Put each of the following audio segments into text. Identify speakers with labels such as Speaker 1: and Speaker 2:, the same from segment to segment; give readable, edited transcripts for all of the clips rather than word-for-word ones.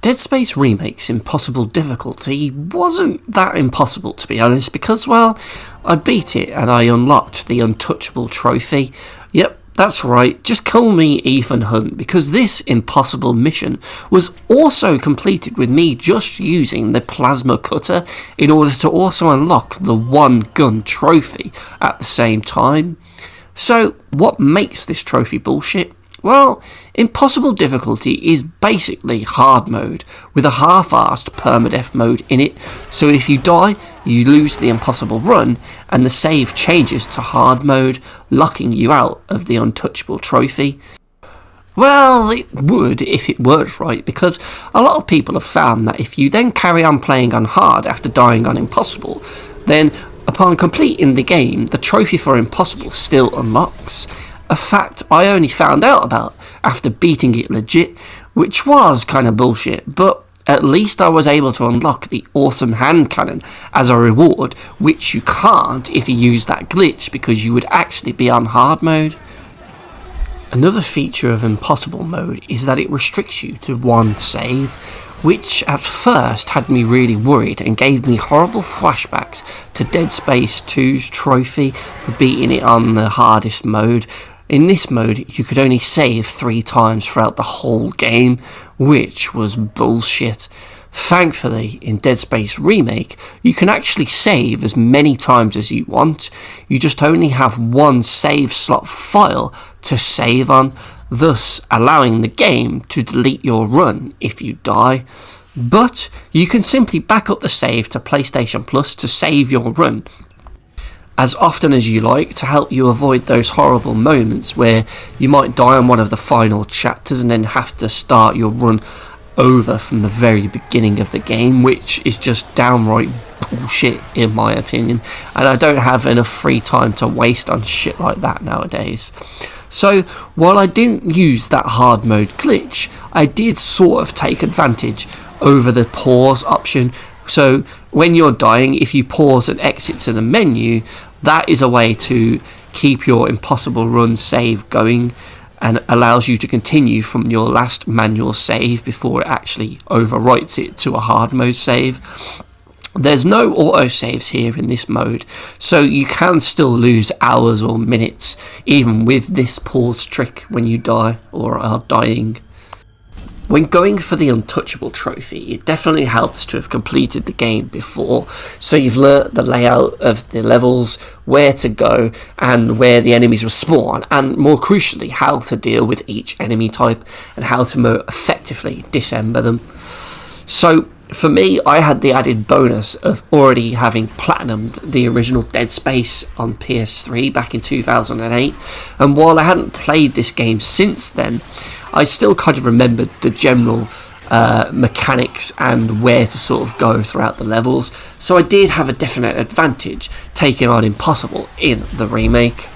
Speaker 1: Dead Space Remake's impossible difficulty wasn't that impossible, to be honest, because, well, I beat it and I unlocked the Untouchable trophy. Yep, that's right, just call me Ethan Hunt, because this impossible mission was also completed with me just using the plasma cutter in order to also unlock the one gun trophy at the same time. So, what makes this trophy bullshit? Well, impossible difficulty is basically hard mode, with a half-arsed permadeath mode in it, so if you die, you lose the impossible run, and the save changes to hard mode, locking you out of the Untouchable trophy. Well, it would if it worked right, because a lot of people have found that if you then carry on playing on hard after dying on impossible, then upon completing the game, the trophy for impossible still unlocks. A fact I only found out about after beating it legit, which was kinda bullshit, but at least I was able to unlock the awesome hand cannon as a reward, which you can't if you use that glitch because you would actually be on hard mode. Another feature of impossible mode is that it restricts you to one save, which at first had me really worried and gave me horrible flashbacks to Dead Space 2's trophy for beating it on the hardest mode. In this mode, you could only save 3 times throughout the whole game, which was bullshit. Thankfully, in Dead Space Remake, you can actually save as many times as you want. You just only have one save slot file to save on, thus allowing the game to delete your run if you die. But you can simply back up the save to PlayStation Plus to save your run as often as you like, to help you avoid those horrible moments where you might die on one of the final chapters and then have to start your run over from the very beginning of the game, which is just downright bullshit in my opinion, and I don't have enough free time to waste on shit like that nowadays. So while I didn't use that hard mode glitch, I did sort of take advantage over the pause option. So when you're dying, if you pause and exit to the menu, that is a way to keep your impossible run save going and allows you to continue from your last manual save before it actually overwrites it to a hard mode save. There's no autosaves here in this mode, so you can still lose hours or minutes even with this pause trick when you die or are dying. When going for the Untouchable trophy, it definitely helps to have completed the game before, so you've learnt the layout of the levels, where to go, and where the enemies will spawn, and more crucially, how to deal with each enemy type, and how to more effectively dismember them. So, for me, I had the added bonus of already having platinumed the original Dead Space on PS3 back in 2008, and while I hadn't played this game since then, I still kind of remembered the general mechanics and where to sort of go throughout the levels, so I did have a definite advantage taking on Impossible in the remake.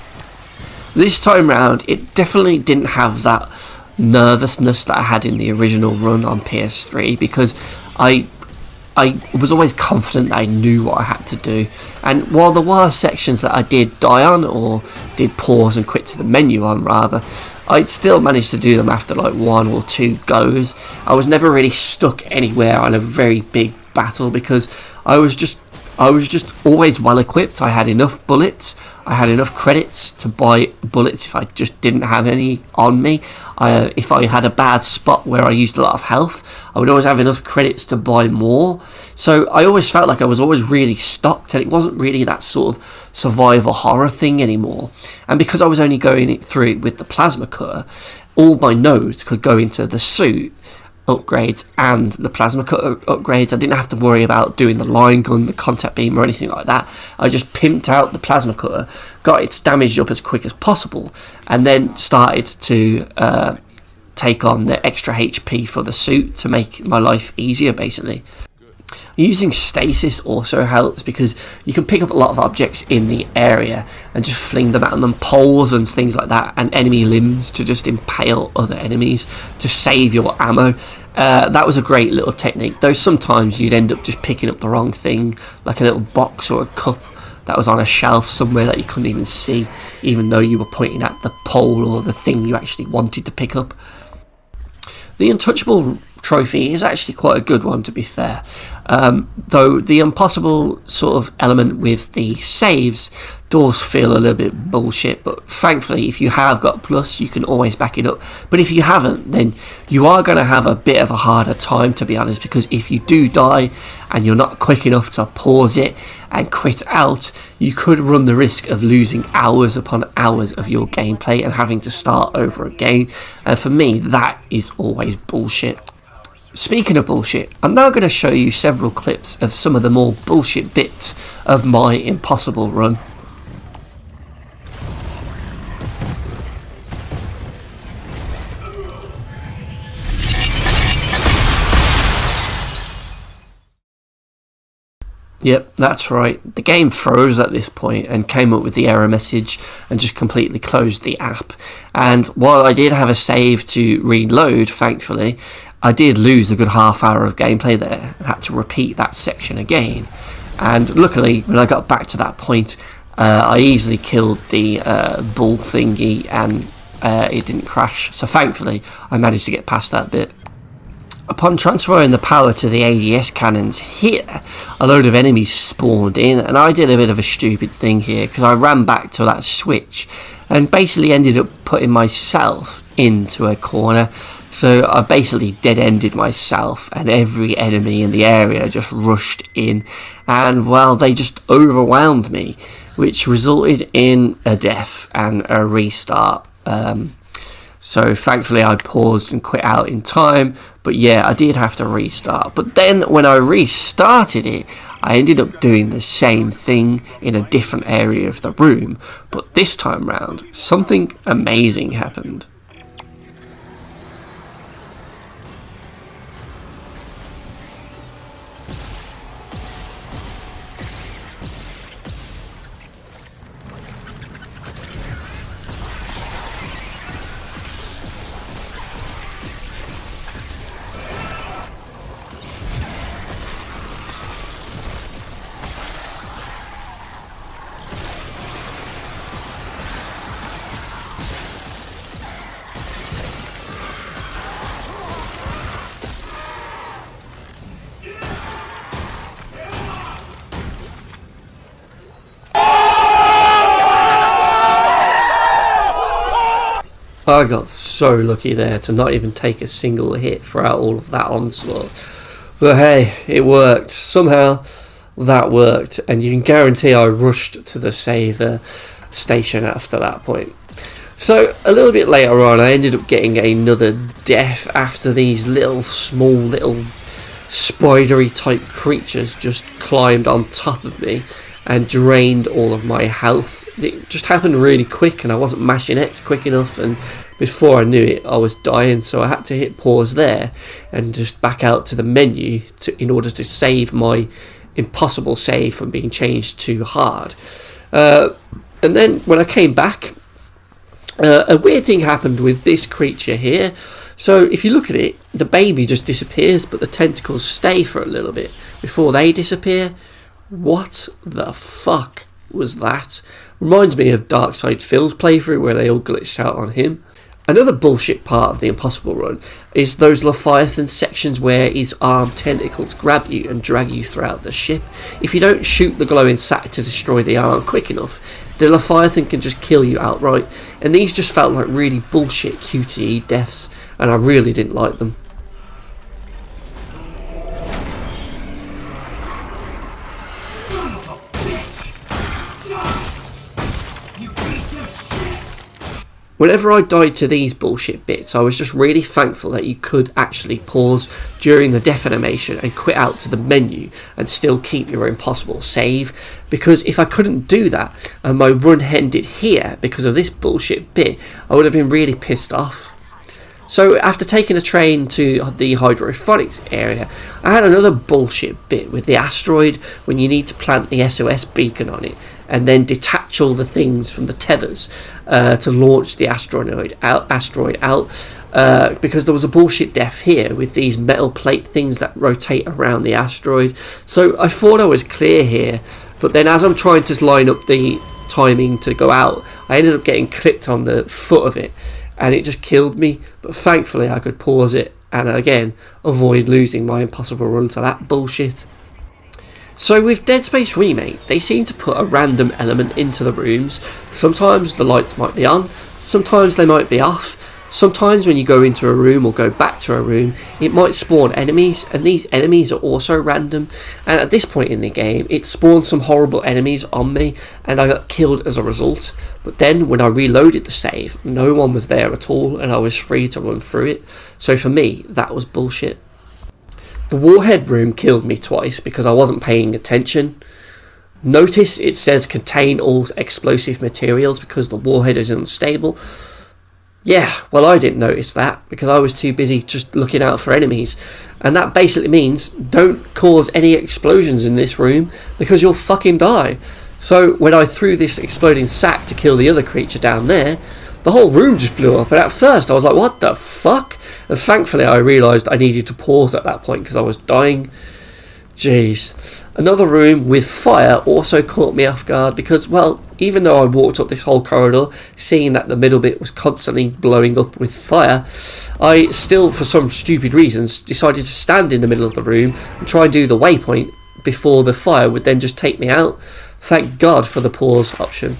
Speaker 1: This time round, it definitely didn't have that nervousness that I had in the original run on PS3, because I was always confident that I knew what I had to do, and while there were sections that I did die on or did pause and quit to the menu on rather, I still managed to do them after like 1 or 2 goes. I was never really stuck anywhere on a very big battle because I was just always well equipped. I had enough bullets, I had enough credits to buy bullets if I just didn't have any on me. If I had a bad spot where I used a lot of health, I would always have enough credits to buy more. So I always felt like I was always really stocked, and it wasn't really that sort of survival horror thing anymore. And because I was only going through it with the plasma cutter, all my nodes could go into the suit upgrades and the plasma cutter upgrades. I didn't have to worry about doing the line gun, the contact beam or anything like that. I just pimped out the plasma cutter, got its damage up as quick as possible, and then started to take on the extra HP for the suit to make my life easier basically. Using stasis also helps because you can pick up a lot of objects in the area and just fling them at them, poles and things like that, and enemy limbs to just impale other enemies to save your ammo. That was a great little technique, though sometimes you'd end up just picking up the wrong thing, like a little box or a cup that was on a shelf somewhere that you couldn't even see, even though you were pointing at the pole or the thing you actually wanted to pick up. The Untouchable trophy is actually quite a good one, to be fair. Though the impossible sort of element with the saves does feel a little bit bullshit, but thankfully if you have got plus you can always back it up. But if you haven't, then you are going to have a bit of a harder time, to be honest, because if you do die and you're not quick enough to pause it and quit out, you could run the risk of losing hours upon hours of your gameplay and having to start over again. And for me, that is always bullshit. Speaking of bullshit, I'm now going to show you several clips of some of the more bullshit bits of my impossible run. Yep, that's right. The game froze at this point and came up with the error message and just completely closed the app. And while I did have a save to reload, thankfully, I did lose a good half hour of gameplay there and had to repeat that section again. And luckily, when I got back to that point, I easily killed the bull thingy and it didn't crash. So thankfully, I managed to get past that bit. Upon transferring the power to the ADS cannons here, a load of enemies spawned in, and I did a bit of a stupid thing here because I ran back to that switch and basically ended up putting myself into a corner. So I basically dead-ended myself, and every enemy in the area just rushed in, and well, they just overwhelmed me, which resulted in a death and a restart. So thankfully I paused and quit out in time, but yeah, I did have to restart. But then when I restarted it, I ended up doing the same thing in a different area of the room, but this time round, something amazing happened. I got so lucky there to not even take a single hit throughout all of that onslaught. But hey, it worked. Somehow that worked, and you can guarantee I rushed to the saver station after that point. So a little bit later on, I ended up getting another death after these small little spidery type creatures just climbed on top of me and drained all of my health. It just happened really quick, and I wasn't mashing X quick enough, and before I knew it I was dying, so I had to hit pause there and just back out to the menu in order to save my impossible save from being changed to hard. And then when I came back, a weird thing happened with this creature here. So if you look at it, the baby just disappears, but the tentacles stay for a little bit before they disappear. What the fuck was that? Reminds me of Darkside Phil's playthrough where they all glitched out on him. Another bullshit part of the impossible run is those Leviathan sections where his armed tentacles grab you and drag you throughout the ship. If you don't shoot the glowing sack to destroy the arm quick enough, the Leviathan can just kill you outright, and these just felt like really bullshit QTE deaths, and I really didn't like them. Whenever I died to these bullshit bits, I was just really thankful that you could actually pause during the death animation and quit out to the menu and still keep your impossible save, because if I couldn't do that and my run ended here because of this bullshit bit, I would have been really pissed off. So after taking a train to the hydroponics area, I had another bullshit bit with the asteroid when you need to plant the SOS beacon on it and then detach all the things from the tethers to launch the asteroid out, because there was a bullshit death here with these metal plate things that rotate around the asteroid. So I thought I was clear here, but then as I'm trying to line up the timing to go out, I ended up getting clipped on the foot of it, and it just killed me. But thankfully I could pause it and again, avoid losing my impossible run to that bullshit. So with Dead Space Remake, they seem to put a random element into the rooms. Sometimes the lights might be on, sometimes they might be off. Sometimes when you go into a room or go back to a room, it might spawn enemies, and these enemies are also random. And at this point in the game, it spawned some horrible enemies on me, and I got killed as a result. But then when I reloaded the save, no one was there at all, and I was free to run through it. So for me, that was bullshit. The Warhead room killed me twice because I wasn't paying attention. Notice it says contain all explosive materials because the warhead is unstable. Yeah, well, I didn't notice that because I was too busy just looking out for enemies. And that basically means don't cause any explosions in this room because you'll fucking die. So when I threw this exploding sack to kill the other creature down there, the whole room just blew up. And at first I was like, what the fuck? And thankfully I realised I needed to pause at that point because I was dying. Jeez. Another room with fire also caught me off guard because, well, even though I walked up this whole corridor seeing that the middle bit was constantly blowing up with fire, I still, for some stupid reasons, decided to stand in the middle of the room and try and do the waypoint before the fire would then just take me out. Thank God for the pause option,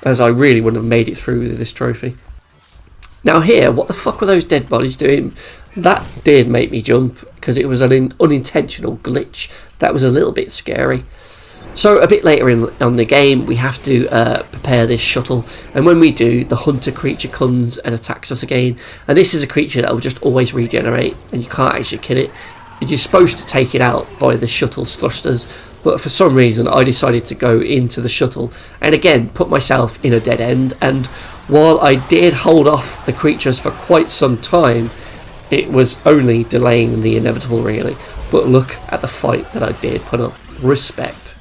Speaker 1: as I really wouldn't have made it through with this trophy. Now here, what the fuck were those dead bodies doing? That did make me jump because it was an unintentional glitch. That was a little bit scary. So a bit later on the game, we have to prepare this shuttle, and when we do, the hunter creature comes and attacks us again. And this is a creature that will just always regenerate, and you can't actually kill it. You're supposed to take it out by the shuttle's thrusters, but for some reason I decided to go into the shuttle and again put myself in a dead end. And while I did hold off the creatures for quite some time, it was only delaying the inevitable, really. But look at the fight that I did put up. Respect.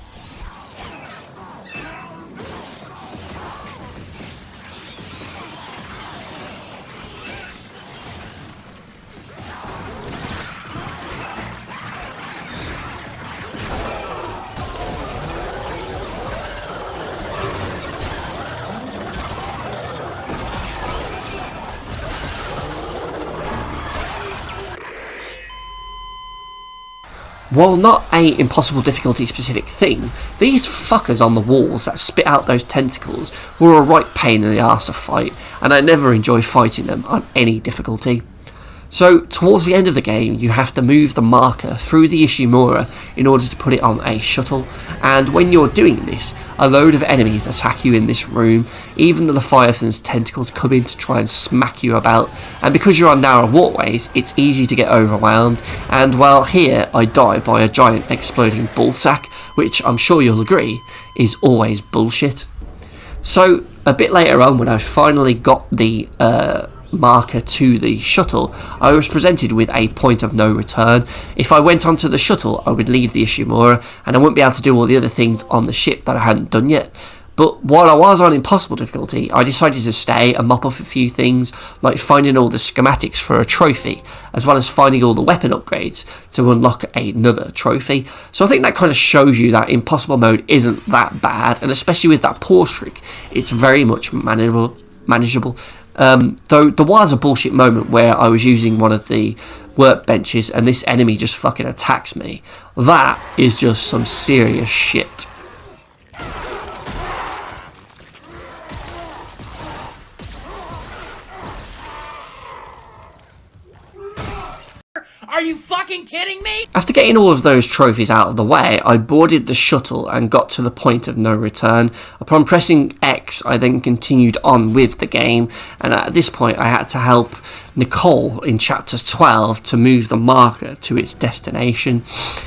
Speaker 1: While not a impossible difficulty specific thing, these fuckers on the walls that spit out those tentacles were a right pain in the arse to fight, and I never enjoy fighting them on any difficulty. So towards the end of the game, you have to move the marker through the Ishimura in order to put it on a shuttle, and when you're doing this, a load of enemies attack you in this room. Even the Leviathan's tentacles come in to try and smack you about, and because you're on narrow walkways, it's easy to get overwhelmed. And while here I die by a giant exploding ballsack, which I'm sure you'll agree is always bullshit. So a bit later on, when I finally got the marker to the shuttle, I was presented with a point of no return. If I went onto the shuttle, I would leave the Ishimura and I wouldn't be able to do all the other things on the ship that I hadn't done yet. But while I was on impossible difficulty, I decided to stay and mop up a few things, like finding all the schematics for a trophy, as well as finding all the weapon upgrades to unlock another trophy. So I think that kind of shows you that impossible mode isn't that bad, and especially with that pause trick, it's very much manageable. Though there was a bullshit moment where I was using one of the workbenches and this enemy just fucking attacks me. That is just some serious shit.
Speaker 2: Are you fucking kidding me?
Speaker 1: After getting all of those trophies out of the way, I boarded the shuttle and got to the point of no return. Upon pressing X, I then continued on with the game, and at this point I had to help Nicole in chapter 12 to move the marker to its destination.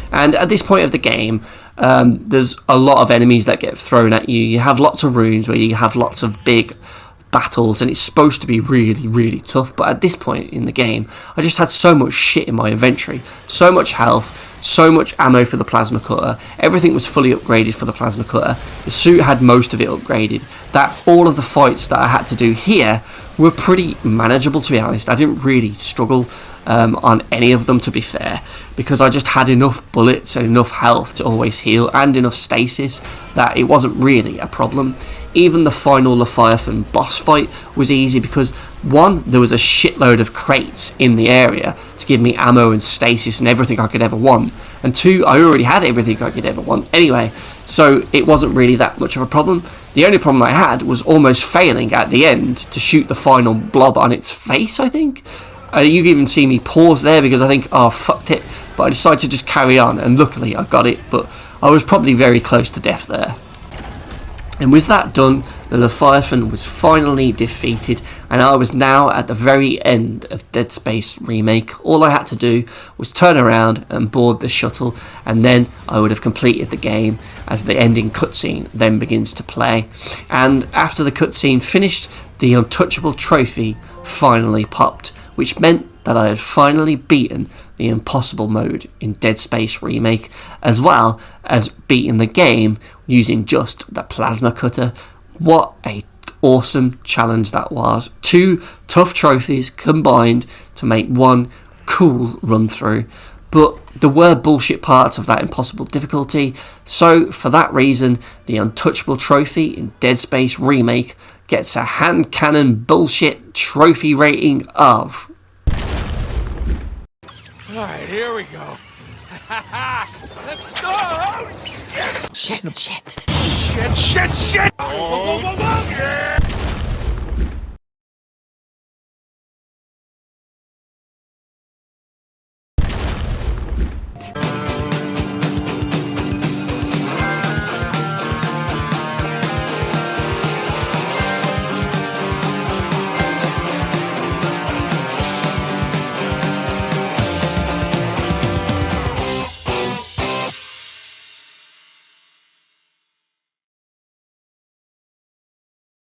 Speaker 1: And at this point of the game, there's a lot of enemies that get thrown at you. You have lots of rooms where you have lots of big battles, and it's supposed to be really, really tough, but at this point in the game I just had so much shit in my inventory, so much health, so much ammo for the plasma cutter, everything was fully upgraded for the plasma cutter, the suit had most of it upgraded, that all of the fights that I had to do here were pretty manageable, to be honest. I didn't really struggle on any of them, to be fair, because I just had enough bullets and enough health to always heal and enough stasis that it wasn't really a problem. Even the final Leviathan boss fight was easy because One, there was a shitload of crates in the area to give me ammo and stasis and everything I could ever want. And two, I already had everything I could ever want anyway, so it wasn't really that much of a problem. The only problem I had was almost failing at the end to shoot the final blob on its face, I think. You can even see me pause there because I think, oh, fucked it. But I decided to just carry on, and luckily I got it, but I was probably very close to death there. And with that done, the Leviathan was finally defeated, and I was now at the very end of Dead Space Remake. All I had to do was turn around and board the shuttle, and then I would have completed the game, as the ending cutscene then begins to play. And after the cutscene finished, the Untouchable trophy finally popped, which meant that I had finally beaten the impossible mode in Dead Space Remake, as well as beating the game using just the plasma cutter. What a awesome challenge that was. 2 tough trophies combined to make one cool run through. But there were bullshit parts of that impossible difficulty, so for that reason, the Untouchable trophy in Dead Space Remake gets a hand cannon bullshit trophy rating of...
Speaker 2: Alright, here we go. Let's go!
Speaker 3: Shit.
Speaker 2: Shit! Oh.